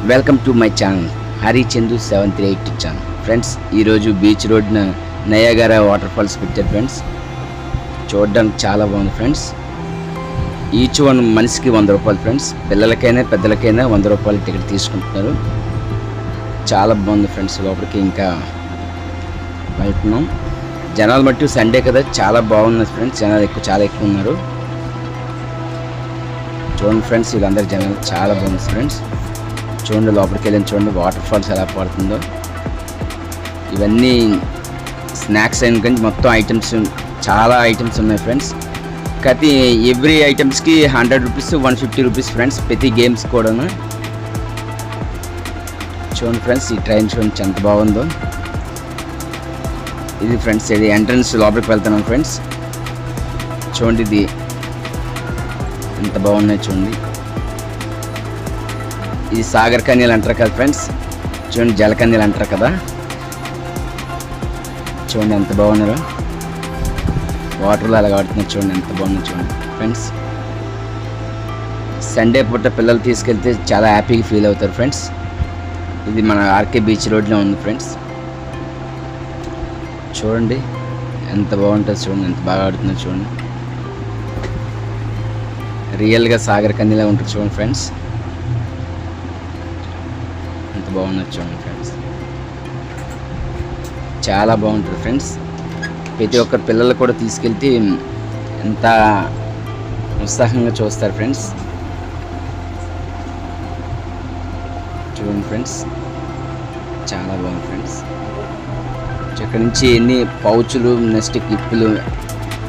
Welcome to my channel Harichandu 738 channel. Friends, ఈరోజు beach రోడ్న Niagara water falls పెట్టారు friends. చూడడానికి చాలా బాగుంది ఫ్రెండ్స్. ఈచ్ వన్ మనిషికి 100 రూపాయలు ఫ్రెండ్స్. పిల్లలకైనా పెద్దలకైనా 100 రూపాయలు టికెట్ తీసుకుంటున్నారు. చాలా బాగుంది ఫ్రెండ్స్. లోపలికి ఇంకా వెళ్తున్నాం. జనాలు మట్టి సండే కదా, చాలా బాగున్నది ఫ్రెండ్స్. జనాలు చాలా ఎక్కువ ఉన్నారు. చూడండి ఫ్రెండ్స్, వీళ్ళందరూ జనాలు చాలా బాగుంది ఫ్రెండ్స్. చూడండి, లోపలికి వెళ్ళి చూడండి వాటర్ ఫాల్స్ ఎలా పడుతుందో. ఇవన్నీ స్నాక్స్ అయిన కానీ మొత్తం ఐటమ్స్, చాలా ఐటమ్స్ ఉన్నాయి ఫ్రెండ్స్. ప్రతి ఎవ్రీ ఐటమ్స్కి 100 రూపీస్ 150 రూపీస్ ఫ్రెండ్స్. ప్రతి గేమ్స్ కూడాను. చూడండి ఫ్రెండ్స్, ఈ ట్రైన్ చూడండి ఎంత బాగుందో. ఇది ఫ్రెండ్స్, ఇది ఎంట్రన్స్. లోపలికి వెళ్తున్నాం ఫ్రెండ్స్. చూడండి ఇది ఎంత బాగున్నాయి చూడండి. ఇది సాగర్ కన్యలు అంటారు కదా ఫ్రెండ్స్. చూడండి, జలకన్యలు అంటారు కదా. చూడండి ఎంత బాగున్నారో. వాటర్లో అలా ఆడుతున్నారు. చూడండి ఎంత బాగుంది చూడండి ఫ్రెండ్స్. సండే పూట పిల్లలు తీసుకెళ్తే చాలా హ్యాపీగా ఫీల్ అవుతారు ఫ్రెండ్స్. ఇది మన ఆర్కే బీచ్ రోడ్లో ఉంది ఫ్రెండ్స్. చూడండి ఎంత బాగుంటుంది చూడండి, ఎంత బాగా ఆడుతున్నారు చూడండి. రియల్గా సాగర్ కన్యలా ఉంటుంది చూడండి ఫ్రెండ్స్. ఎంత బాగున్నది చూడండి ఫ్రెండ్స్. చాలా బాగుంటుంది ఫ్రెండ్స్. ప్రతి ఒక్కరు పిల్లలు కూడా తీసుకెళ్తే ఎంత ఉత్సాహంగా చూస్తారు ఫ్రెండ్స్. చూడండి ఫ్రెండ్స్, చాలా బాగుంది ఫ్రెండ్స్. ఇక్కడ నుంచి ఎన్ని పౌచులు, నెక్స్ట్ క్లిప్పులు,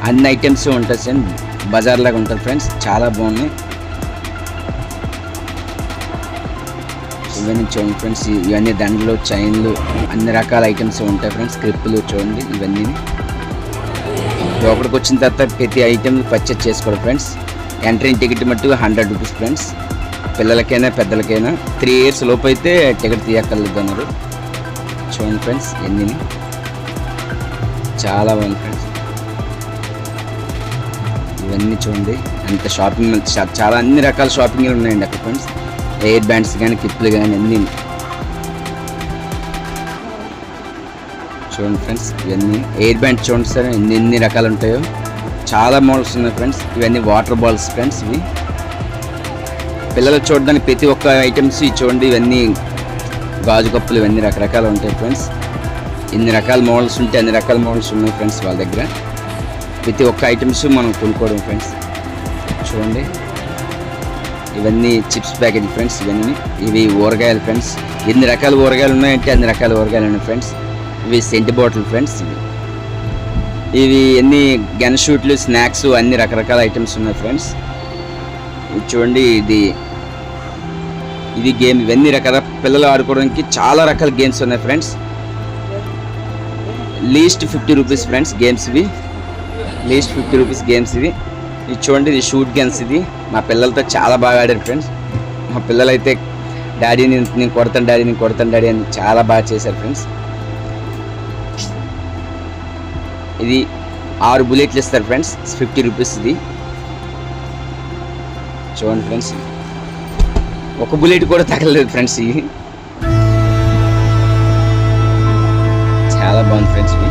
అన్ని ఐటమ్స్ ఉంటాయి సార్. బజార్ లాగా ఉంటుంది ఫ్రెండ్స్. చాలా బాగున్నాయి ఇవన్నీ. చూడండి ఫ్రెండ్స్, ఇవన్నీ దండలు, చైన్లు, అన్ని రకాల ఐటమ్స్ ఉంటాయి ఫ్రెండ్స్. క్లిప్పులు చూడండి ఇవన్నీ. లోపలికి వచ్చిన తర్వాత ప్రతి ఐటమ్ పర్చేజ్ చేసుకోవాలి ఫ్రెండ్స్. ఎంట్రీ టికెట్ మట్టు 100 రూపీస్ ఫ్రెండ్స్. పిల్లలకైనా పెద్దలకైనా 3 ఇయర్స్ లోపు అయితే టికెట్ తీయక్కర్లేదు అన్నారు. చూడండి ఫ్రెండ్స్ ఎన్ని. చాలా బాగుంది ఫ్రెండ్స్. ఇవన్నీ చూడండి అంత షాపింగ్, చాలా అన్ని రకాల షాపింగ్లు ఉన్నాయండి అక్కడ ఫ్రెండ్స్. ఎయిర్ బ్యాండ్స్ కానీ, క్లిప్లు కానీ అన్నీ చూడండి ఫ్రెండ్స్. ఇవన్నీ ఎయిర్ బ్యాండ్స్ చూడండి సార్, ఎన్ని రకాలు ఉంటాయో. చాలా మోడల్స్ ఉన్నాయి ఫ్రెండ్స్. ఇవన్నీ వాటర్ బాల్స్ ఫ్రెండ్స్. ఇవి పిల్లలు చూడడానికి ప్రతి ఒక్క ఐటమ్స్ చూడండి. ఇవన్నీ గాజు కప్పులు, ఇవన్నీ రకరకాలు ఉంటాయి ఫ్రెండ్స్. ఎన్ని రకాల మోడల్స్ ఉంటే అన్ని రకాల మోడల్స్ ఉన్నాయి ఫ్రెండ్స్ వాళ్ళ దగ్గర. ప్రతి ఒక్క ఐటమ్స్ మనం కొనుక్కోవడం ఫ్రెండ్స్. చూడండి ఇవన్నీ చిప్స్ ప్యాకెట్ ఫ్రెండ్స్. ఇవి ఊరగాయలు ఫ్రెండ్స్. ఎన్ని రకాల ఊరగాయలు ఉన్నాయంటే అన్ని రకాల ఊరగాయలు ఉన్నాయి ఫ్రెండ్స్. ఇవి సెంట్ బాటిల్ ఫ్రెండ్స్. ఇవి ఎన్ని గన్ షూట్లు, స్నాక్స్, అన్ని రకరకాల ఐటమ్స్ ఉన్నాయి ఫ్రెండ్స్. ఇది చూడండి, ఇది గేమ్. ఇవన్నీ రకాల పిల్లలు ఆడుకోవడానికి చాలా రకాల గేమ్స్ ఉన్నాయి friends. Least 50 rupees friends games ఇవి. లీస్ట్ 50 రూపీస్ గేమ్స్ ఇవి. ఇది చూడండి, ఇది షూట్ గన్స్. ఇది మా పిల్లలతో చాలా బాగా ఆడారు ఫ్రెండ్స్. మా పిల్లలు అయితే డాడీ నేను కొడతాను డాడీ అని చాలా బాగా చేశారు ఫ్రెండ్స్. ఇది 6 బుల్లెట్లు ఇస్తారు ఫ్రెండ్స్. 50 రూపీస్ ఇది. చూడండి ఫ్రెండ్స్, ఒక బుల్లెట్ కూడా తగలలేదు ఫ్రెండ్స్. ఇవి చాలా బాగుంది ఫ్రెండ్స్. ఇవి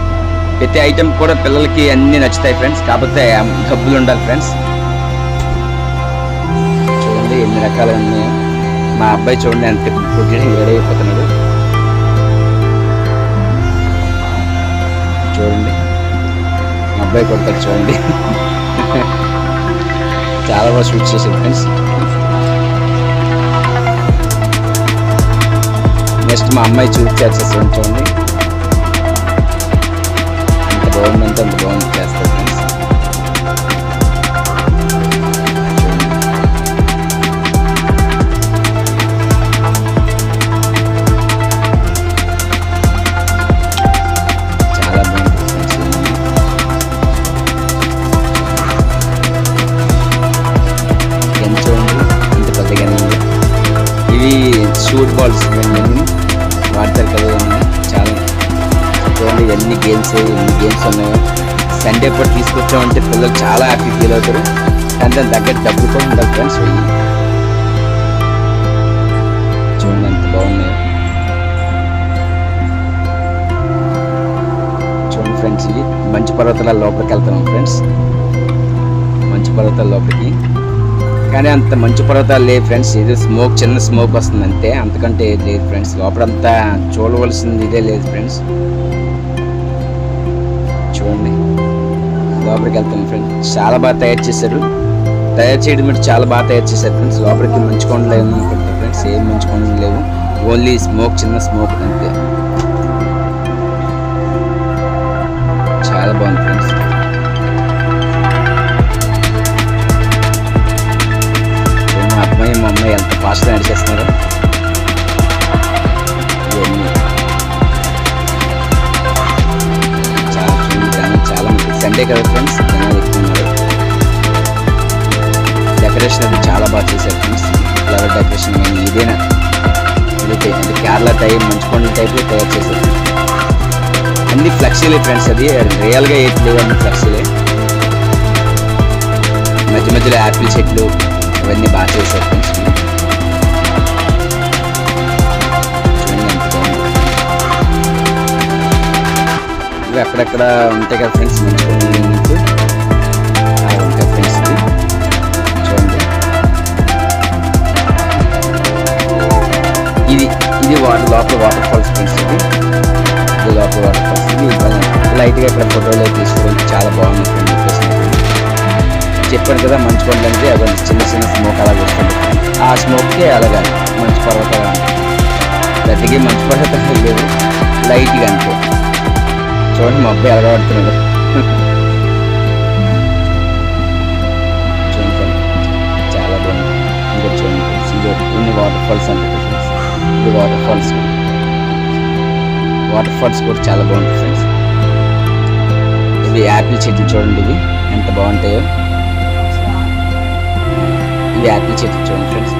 ప్రతి ఐటమ్ కూడా పిల్లలకి అన్నీ నచ్చుతాయి ఫ్రెండ్స్. కాకపోతే డబ్బులు ఉండాలి ఫ్రెండ్స్. చూడండి ఎన్ని రకాలు ఉన్నాయో. మా అబ్బాయి చూడండి అంత కొట్టడానికి రెడీ అయిపోతున్నాడు. చూడండి మా అబ్బాయి కొడతాడు చూడండి. చాలా బాగా షూట్ చేశారు ఫ్రెండ్స్. నెక్స్ట్ మా అమ్మాయి షూట్ చేసేస్తాను చూడండి. గవర్నమెంట్ అంత బాగుంది చేస్తారు ఫ్రెండ్స్. చాలా బాగుంటుంది ఫ్రెండ్స్. ఎంత చూడండి ఇంత పెద్దగా. ఇవి షూట్ బాల్స్ వాడతారు కదా. చాలా చూడండి ఎన్ని గేమ్స్ ఉన్నాయో. సండే పూట తీసుకొచ్చామంటే పిల్లలు చాలా హ్యాపీ ఫీల్ అవుతారు. కానీ దాని దగ్గర డబ్బులు కూడా ఉండాలి ఫ్రెండ్స్. చూడండి మంచు పర్వతాల లోపలికి వెళ్తున్నాం ఫ్రెండ్స్. మంచు పర్వతాల లోపలికి, కానీ అంత మంచు పర్వతాలు లేవు ఫ్రెండ్స్. ఇది స్మోక్, చిన్న స్మోక్ వస్తుంది అంతే, అంతకంటే ఏది లేదు ఫ్రెండ్స్. లోపలంతా చూడవలసింది ఇదే లేదు ఫ్రెండ్స్. చూడండి లోపలికి వెళ్తాం ఫ్రెండ్స్. చాలా బాగా తయారు చేశారు. తయారు చేయడం అంటే చాలా బాగా తయారు చేశారు ఫ్రెండ్స్. లోపలికి మంచు కొండలు లేవు అనుకుంటారు ఫ్రెండ్స్. ఏం మంచు కొండలు లేవు, ఓన్లీ స్మోక్, చిన్న స్మోక్ అంతే. చాలా బాగుంది ఫ్రెండ్స్. మా అబ్బాయి మా అమ్మాయి ఎంత ఫాస్ట్గా నడిచేస్తున్నారు. చాలా సండే కదా ఫ్రెండ్స్, జనాలు ఎక్కుతున్నారు. డెకరేషన్ అది చాలా బాగా చేశారు ఫ్రెండ్స్. ఫ్లవర్ డెకరేషన్ కానీ ఇదేనా అంటే కేరళ టైప్, మంచు కొండల టైప్లో తయారు చేశారు. అన్ని ఫ్లెక్సీలే ఫ్రెండ్స్. అది రియల్గా ఏది లేవు, అన్ని ఫ్లెక్సీలే. మధ్య మధ్యలో యాపిల్ చెట్లు అవన్నీ బాగా చేశారు ఫ్రెండ్స్. ఇవి అక్కడక్కడ ఉంటాయి కదా ఫ్రెండ్స్, మంచి ఉంటాయి ఫ్రెండ్స్. చూడండి, ఇది లోపల వాటర్ ఫాల్స్ ఫ్రెండ్స్. ఇది లోపల వాటర్ ఫాల్స్. ఇది లైట్గా ఇక్కడ ఫోటోలు తీసుకోవడానికి చాలా బాగుంది ఫ్రెండ్స్. చెప్పాను కదా మంచు కొండ అంటే అది చిన్న చిన్న స్మోక్ అలా వస్తుంది. ఆ స్మోక్కి అలాగా మంచు పర్వతాలు, గట్టిగా మంచు పర్వతాలు లేవు, లైట్గా అంతే. చూడండి మా అబ్బాయి ఎలాగా పడుతున్నాడు. చూడండి చాలా బాగుంది. ఇంకా చూడండి ఇన్ని వాటర్ ఫాల్స్ అంటే ఫ్రెండ్స్. ఇది వాటర్ ఫాల్స్ కూడా చాలా బాగుంటుంది ఫ్రెండ్స్. ఇవి యాపిల్ చెట్లు చూడండి, ఇవి ఎంత బాగుంటాయో. ఇవి యాపిల్ చెట్లు చూడండి ఫ్రెండ్స్.